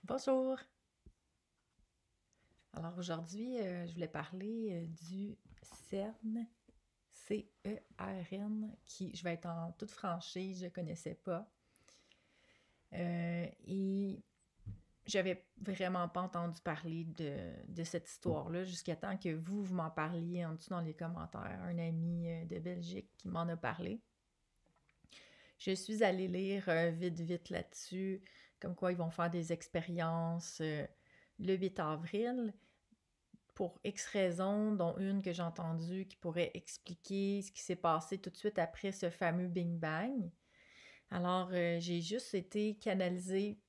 Bonjour! Alors aujourd'hui, je voulais parler du CERN, C-E-R-N, qui, je vais être en toute franchise, je ne connaissais pas. Et j'avais vraiment pas entendu parler de cette histoire-là jusqu'à temps que vous m'en parliez en dessous dans les commentaires. Un ami de Belgique qui m'en a parlé. Je suis allée lire vite là-dessus, comme quoi ils vont faire des expériences le 8 avril. Pour X raisons, dont une que j'ai entendue qui pourrait expliquer ce qui s'est passé tout de suite après ce fameux Big Bang. Alors, j'ai juste été canalisée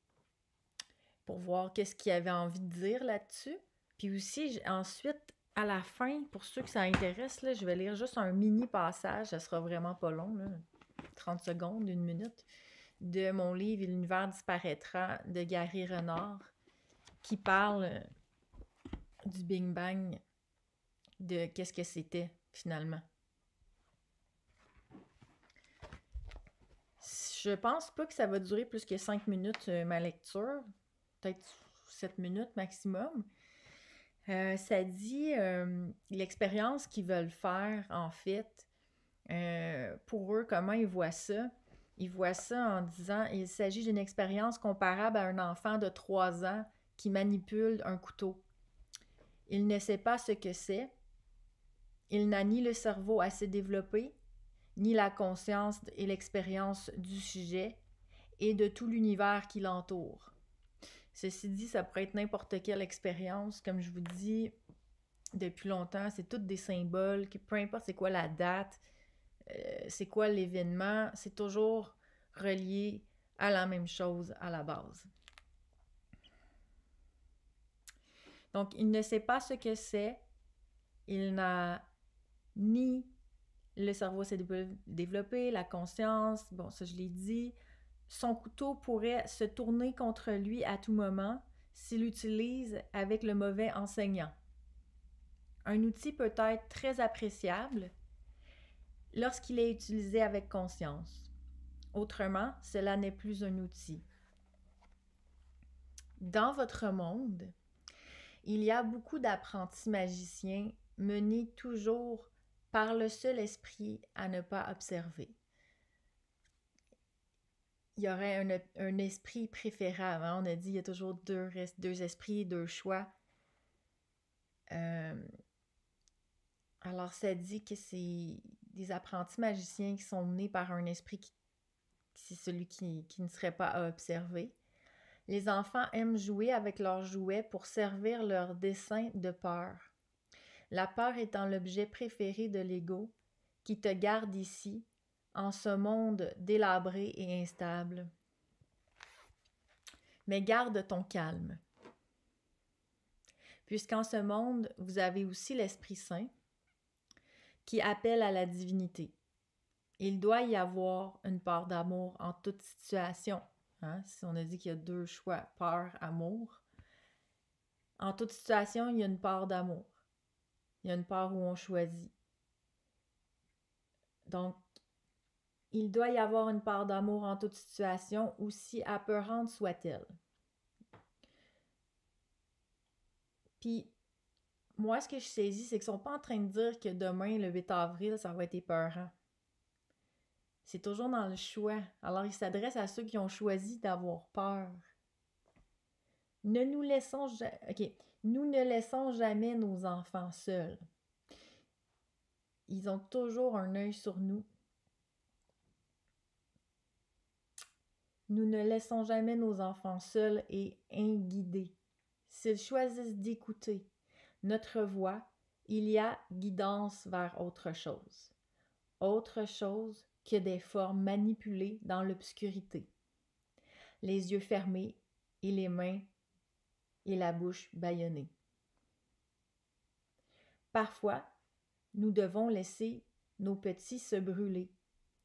pour voir qu'est-ce qu'il avait envie de dire là-dessus. Puis aussi, ensuite, à la fin, pour ceux que ça intéresse, là, je vais lire juste un mini passage, ça sera vraiment pas long, là, 30 secondes, 1 minute, de mon livre « L'univers disparaîtra » de Gary Renard, qui parle du Big Bang, de qu'est-ce que c'était finalement. Je pense pas que ça va durer plus que 5 minutes ma lecture, peut-être 7 minutes maximum. Ça dit l'expérience qu'ils veulent faire en fait, pour eux, comment ils voient ça. Ils voient ça en disant il s'agit d'une expérience comparable à un enfant de 3 ans qui manipule un couteau. Il ne sait pas ce que c'est. Il n'a ni le cerveau assez développé, ni la conscience et l'expérience du sujet et de tout l'univers qui l'entoure. Ceci dit, ça pourrait être n'importe quelle expérience. Comme je vous dis depuis longtemps, c'est toutes des symboles, que peu importe c'est quoi la date, c'est quoi l'événement, c'est toujours relié à la même chose à la base. Donc, il ne sait pas ce que c'est. Il n'a ni le cerveau s'est développé, la conscience, bon, ça je l'ai dit. Son couteau pourrait se tourner contre lui à tout moment s'il l'utilise avec le mauvais enseignant. Un outil peut être très appréciable lorsqu'il est utilisé avec conscience. Autrement, cela n'est plus un outil. Dans votre monde, il y a beaucoup d'apprentis magiciens menés toujours par le seul esprit à ne pas observer. Il y aurait un esprit préférable. Hein? On a dit qu'il y a toujours deux esprits, deux choix. Alors, ça dit que c'est des apprentis magiciens qui sont menés par un esprit qui c'est celui qui ne serait pas à observer. Les enfants aiment jouer avec leurs jouets pour servir leur dessein de peur. La peur étant l'objet préféré de l'ego qui te garde ici, en ce monde délabré et instable. Mais garde ton calme. Puisqu'en ce monde, vous avez aussi l'Esprit Saint qui appelle à la divinité. Il doit y avoir une part d'amour en toute situation. Hein? Si on a dit qu'il y a deux choix, peur, amour. En toute situation, il y a une part d'amour. Il y a une part où on choisit. Donc, il doit y avoir une part d'amour en toute situation, aussi apeurante soit-elle. Puis, moi, ce que je saisis, c'est qu'ils ne sont pas en train de dire que demain, le 8 avril, ça va être épeurant. C'est toujours dans le choix. Alors, ils s'adressent à ceux qui ont choisi d'avoir peur. Nous ne laissons jamais nos enfants seuls. Ils ont toujours un œil sur nous. Nous ne laissons jamais nos enfants seuls et inguidés. S'ils choisissent d'écouter notre voix, il y a guidance vers autre chose. Autre chose que des formes manipulées dans l'obscurité. Les yeux fermés et les mains et la bouche bâillonnée. Parfois, nous devons laisser nos petits se brûler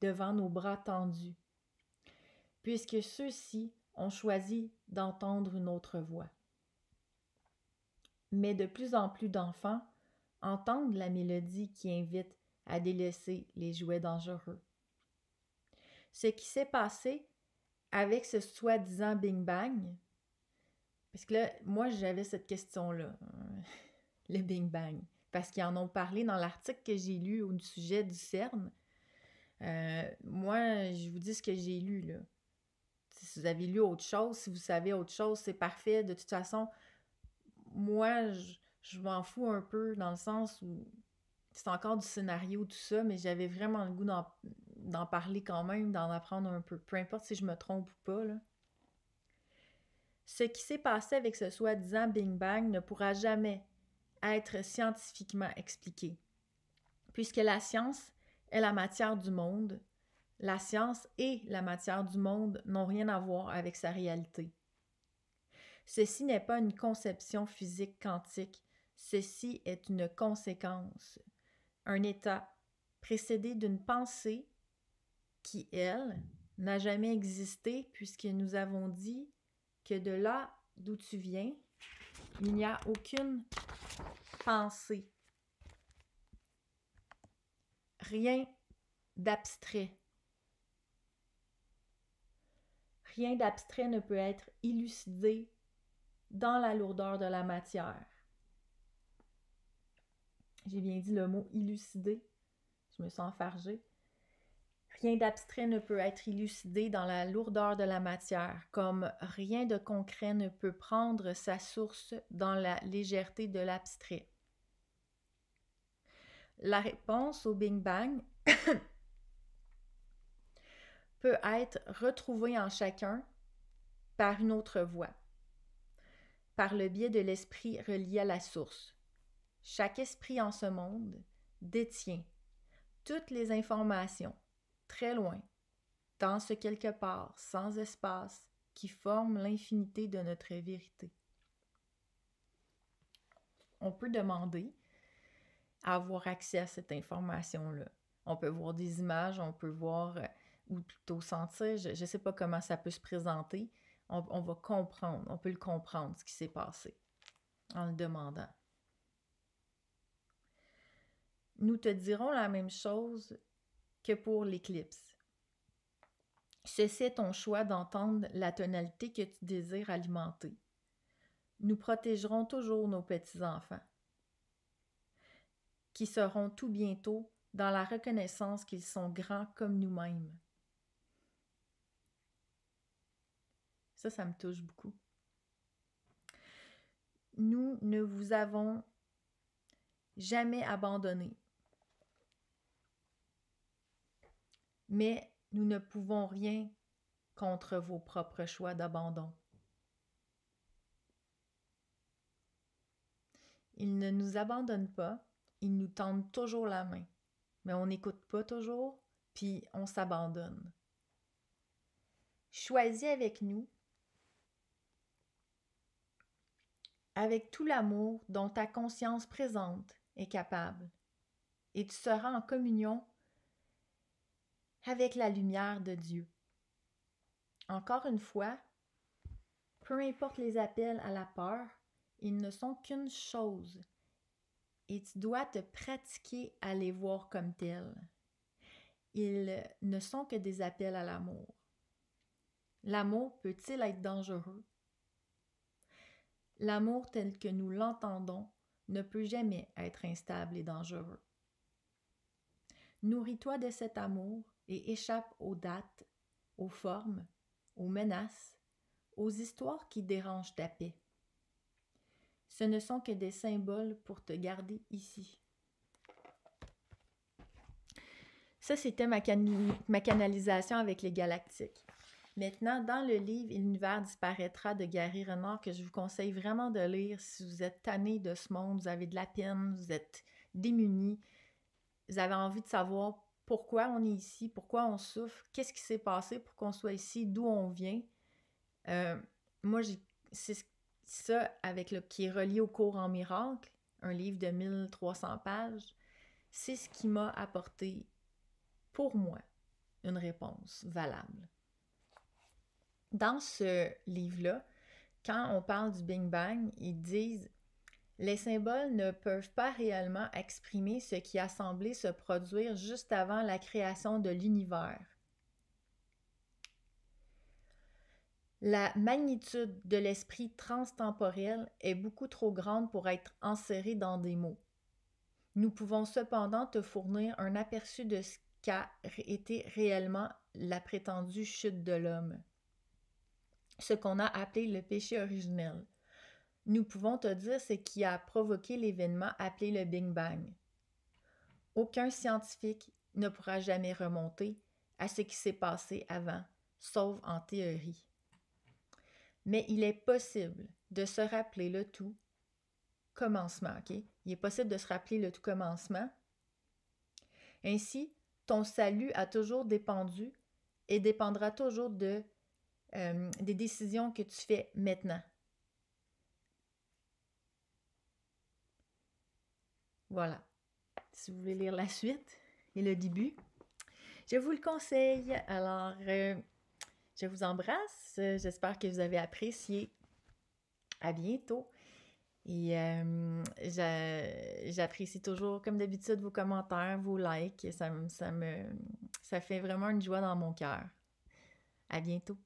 devant nos bras tendus, puisque ceux-ci ont choisi d'entendre une autre voix. Mais de plus en plus d'enfants entendent la mélodie qui invite à délaisser les jouets dangereux. Ce qui s'est passé avec ce soi-disant Big Bang, Parce que là, moi, j'avais cette question-là, le Big Bang. Parce qu'ils en ont parlé dans l'article que j'ai lu au sujet du CERN. Moi, je vous dis ce que j'ai lu, là. Si vous avez lu autre chose, si vous savez autre chose, c'est parfait. De toute façon, moi, je m'en fous un peu dans le sens où c'est encore du scénario, tout ça, mais j'avais vraiment le goût d'en parler quand même, d'en apprendre un peu. Peu importe si je me trompe ou pas, là. Ce qui s'est passé avec ce soi-disant Big Bang ne pourra jamais être scientifiquement expliqué, puisque la science est la matière du monde. La science et la matière du monde n'ont rien à voir avec sa réalité. Ceci n'est pas une conception physique quantique, ceci est une conséquence, un état précédé d'une pensée qui, elle, n'a jamais existé puisque nous avons dit que de là d'où tu viens, il n'y a aucune pensée, rien d'abstrait. Rien d'abstrait ne peut être élucidé dans la lourdeur de la matière. J'ai bien dit le mot élucidé, je me sens enfargée. Rien d'abstrait ne peut être élucidé dans la lourdeur de la matière, comme rien de concret ne peut prendre sa source dans la légèreté de l'abstrait. La réponse au Big Bang peut être retrouvée en chacun par une autre voie, par le biais de l'esprit relié à la source. Chaque esprit en ce monde détient toutes les informations, très loin, dans ce quelque part, sans espace, qui forme l'infinité de notre vérité. On peut demander à avoir accès à cette information-là. On peut voir des images, on peut voir, ou plutôt sentir, je ne sais pas comment ça peut se présenter. On va comprendre, on peut le comprendre, ce qui s'est passé, en le demandant. Nous te dirons la même chose que pour l'éclipse. Ceci est ton choix d'entendre la tonalité que tu désires alimenter. Nous protégerons toujours nos petits-enfants, qui seront tout bientôt dans la reconnaissance qu'ils sont grands comme nous-mêmes. Ça me touche beaucoup. Nous ne vous avons jamais abandonné, mais nous ne pouvons rien contre vos propres choix d'abandon. Ils ne nous abandonnent pas, ils nous tendent toujours la main, mais on n'écoute pas toujours, puis on s'abandonne. Choisis avec nous, avec tout l'amour dont ta conscience présente est capable, et tu seras en communion avec la lumière de Dieu. Encore une fois, peu importe les appels à la peur, ils ne sont qu'une chose, et tu dois te pratiquer à les voir comme tels. Ils ne sont que des appels à l'amour. L'amour peut-il être dangereux? L'amour tel que nous l'entendons ne peut jamais être instable et dangereux. Nourris-toi de cet amour et échappe aux dates, aux formes, aux menaces, aux histoires qui dérangent ta paix. Ce ne sont que des symboles pour te garder ici. Ça, c'était ma canalisation avec les galactiques. Maintenant, dans le livre « L'univers disparaîtra » de Gary Renard, que je vous conseille vraiment de lire si vous êtes tanné de ce monde, vous avez de la peine, vous êtes démunis, vous avez envie de savoir pourquoi on est ici, pourquoi on souffre, qu'est-ce qui s'est passé pour qu'on soit ici, d'où on vient. Moi, c'est ça qui est relié au cours en miracle, un livre de 1300 pages. C'est ce qui m'a apporté, pour moi, une réponse valable. Dans ce livre-là, quand on parle du Big Bang, ils disent « Les symboles ne peuvent pas réellement exprimer ce qui a semblé se produire juste avant la création de l'univers. La magnitude de l'esprit transtemporel est beaucoup trop grande pour être enserrée dans des mots. Nous pouvons cependant te fournir un aperçu de ce qu'a été réellement la prétendue chute de l'homme, ce qu'on a appelé le péché originel. Nous pouvons te dire ce qui a provoqué l'événement appelé le Big Bang. Aucun scientifique ne pourra jamais remonter à ce qui s'est passé avant, sauf en théorie. Mais il est possible de se rappeler le tout commencement, ok? Il est possible de se rappeler le tout commencement. Ainsi, ton salut a toujours dépendu et dépendra toujours des décisions que tu fais maintenant. Voilà. Si vous voulez lire la suite et le début, je vous le conseille. Alors, je vous embrasse. J'espère que vous avez apprécié. À bientôt. Et j'apprécie toujours, comme d'habitude, vos commentaires, vos likes. Ça fait vraiment une joie dans mon cœur. À bientôt.